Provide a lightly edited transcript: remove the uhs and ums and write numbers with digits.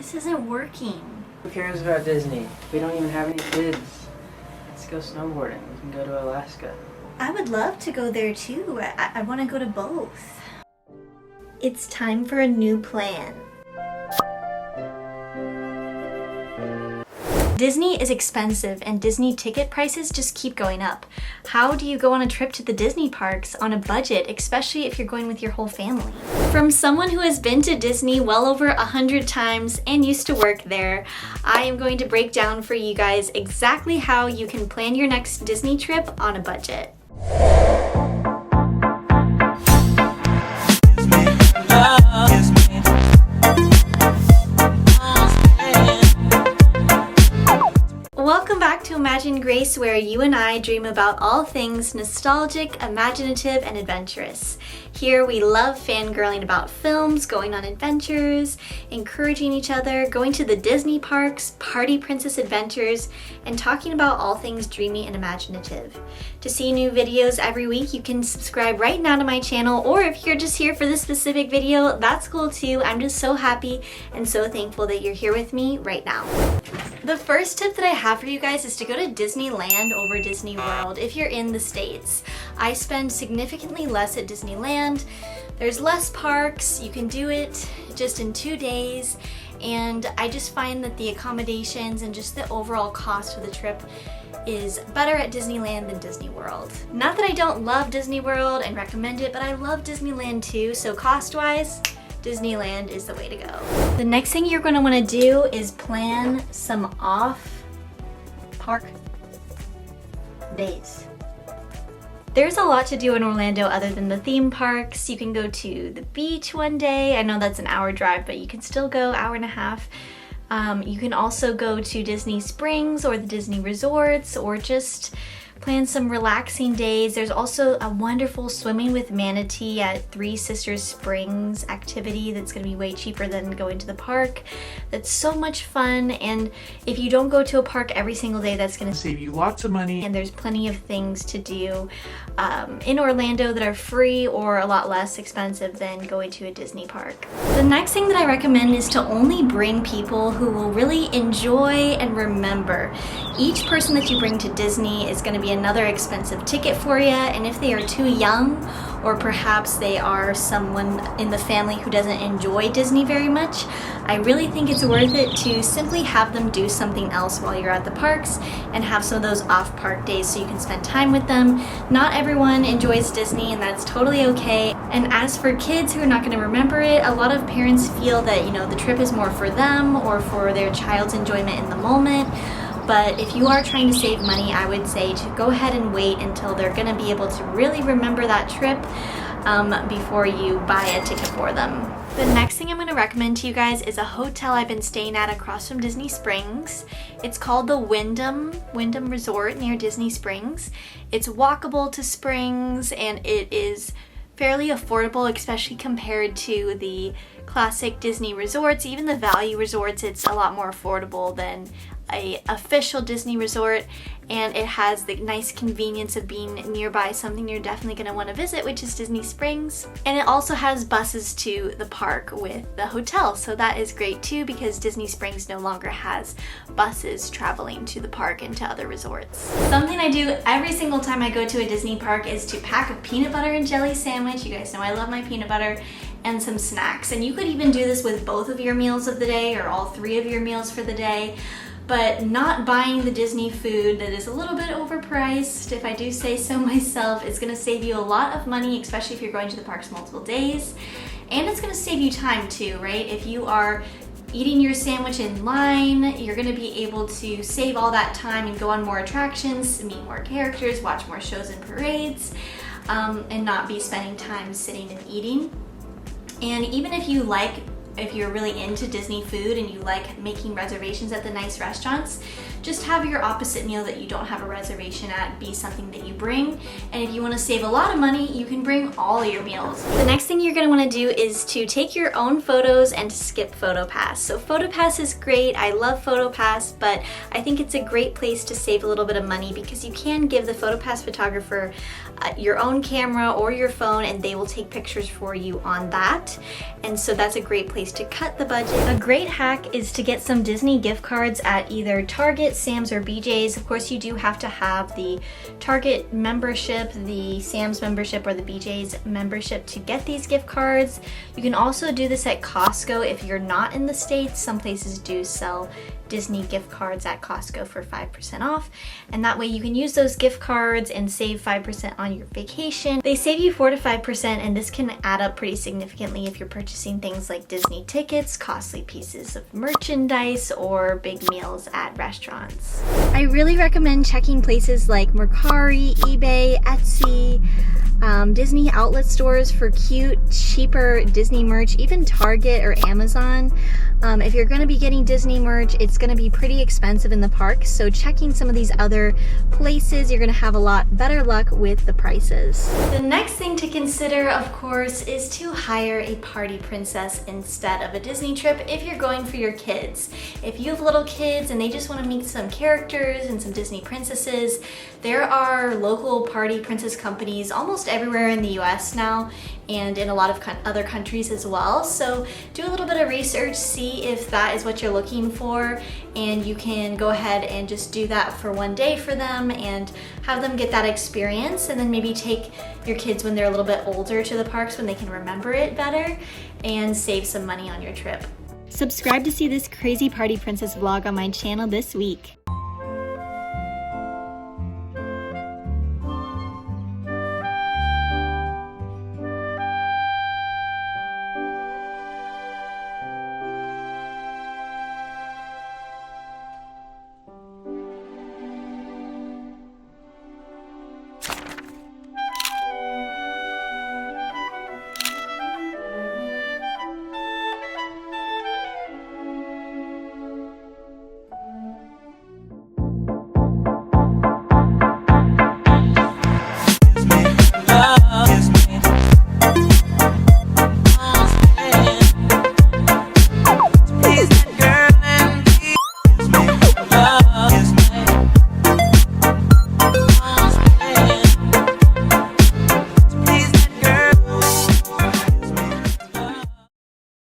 This isn't working. Who cares about Disney? We don't even have any kids. Let's go snowboarding. We can go to Alaska. I would love to go there too. I want to go to both. It's time for a new plan. Disney is expensive and Disney ticket prices just keep going up. How do you go on a trip to the Disney parks on a budget, especially if you're going with your whole family? From someone who has been to Disney well over 100 times and used to work there, I am going to break down for you guys exactly how you can plan your next Disney trip on a budget. Welcome back to Imagine Grace, where you and I dream about all things nostalgic, imaginative, and adventurous. Here we love fangirling about films, going on adventures, encouraging each other, going to the Disney parks, party princess adventures, and talking about all things dreamy and imaginative. To see new videos every week, you can subscribe right now to my channel, or if you're just here for this specific video, that's cool too. I'm just so happy and so thankful that you're here with me right now. The first tip that I have for you guys is to go to Disneyland over Disney World if you're in the States. I spend significantly less at Disneyland. There's less parks, you can do it just in 2 days, and I just find that the accommodations and just the overall cost of the trip is better at Disneyland than Disney World. Not that I don't love Disney World and recommend it, but I love Disneyland too, so cost-wise, Disneyland is the way to go. The next thing you're going to want to do is plan some off-park days. There's a lot to do in Orlando other than the theme parks. You can go to the beach one day. I know that's an hour drive, but you can still go hour and a half. You can also go to Disney Springs or the Disney resorts, or just plan some relaxing days. There's also a wonderful swimming with manatee at Three Sisters Springs activity that's going to be way cheaper than going to the park. That's so much fun, and if you don't go to a park every single day, that's going to save you lots of money. And there's plenty of things to do in Orlando that are free or a lot less expensive than going to a Disney park. The next thing that I recommend is to only bring people who will really enjoy and remember. Each person that you bring to Disney is going to be another expensive ticket for you, and if they are too young, or perhaps they are someone in the family who doesn't enjoy Disney very much, I really think it's worth it to simply have them do something else while you're at the parks and have some of those off-park days so you can spend time with them. Not everyone enjoys Disney, and that's totally okay. And as for kids who are not going to remember it, a lot of parents feel that, you know, the trip is more for them or for their child's enjoyment in the moment. But if you are trying to save money, I would say to go ahead and wait until they're going to be able to really remember that trip before you buy a ticket for them. The next thing I'm going to recommend to you guys is a hotel I've been staying at across from Disney Springs. It's called the Wyndham Resort near Disney Springs. It's walkable to Springs, and it is fairly affordable, especially compared to the classic Disney resorts. Even the value resorts, it's a lot more affordable than a official Disney resort, and it has the nice convenience of being nearby something you're definitely going to want to visit, which is Disney Springs. And it also has buses to the park with the hotel, so that is great too, because Disney Springs no longer has buses traveling to the park and to other resorts. Something I do every single time I go to a Disney park is to pack a peanut butter and jelly sandwich. You guys know I love my peanut butter, and some snacks. And you could even do this with both of your meals of the day or all 3 of your meals for the day. But not buying the Disney food that is a little bit overpriced, if I do say so myself, is going to save you a lot of money, especially if you're going to the parks multiple days. And it's going to save you time too, right? If you are eating your sandwich in line, you're going to be able to save all that time and go on more attractions, meet more characters, watch more shows and parades, and not be spending time sitting and eating. And even if you're really into Disney food and you like making reservations at the nice restaurants, just have your opposite meal that you don't have a reservation at be something that you bring. And if you want to save a lot of money, you can bring all your meals. The next thing you're going to want to do is to take your own photos and to skip PhotoPass. So PhotoPass is great. I love PhotoPass, but I think it's a great place to save a little bit of money because you can give the PhotoPass photographer your own camera or your phone, and they will take pictures for you on that. And so that's a great place place to cut the budget. A great hack is to get some Disney gift cards at either Target, Sam's, or BJ's. Of course, you do have to have the Target membership, the Sam's membership, or the BJ's membership to get these gift cards. You can also do this at Costco if you're not in the States. Some places do sell Disney gift cards at Costco for 5% off, and that way you can use those gift cards and save 5% on your vacation. They save you 4 to 5%, and this can add up pretty significantly if you're purchasing things like Disney tickets, costly pieces of merchandise, or big meals at restaurants. I really recommend checking places like Mercari, eBay, Etsy, Disney outlet stores for cute, cheaper Disney merch, even Target or Amazon. If you're going to be getting Disney merch, it's going to be pretty expensive in the park, so checking some of these other places, you're going to have a lot better luck with the prices. The next thing to consider, of course, is to hire a party princess instead of a Disney trip if you're going for your kids. If you have little kids and they just want to meet some characters and some Disney princesses, there are local party princess companies almost everywhere in the US now, and in a lot of other countries as well. So do a little bit of research, see if that is what you're looking for, and you can go ahead and just do that for one day for them and have them get that experience, and then maybe take your kids when they're a little bit older to the parks when they can remember it better, and save some money on your trip. Subscribe to see this crazy party princess vlog on my channel this week.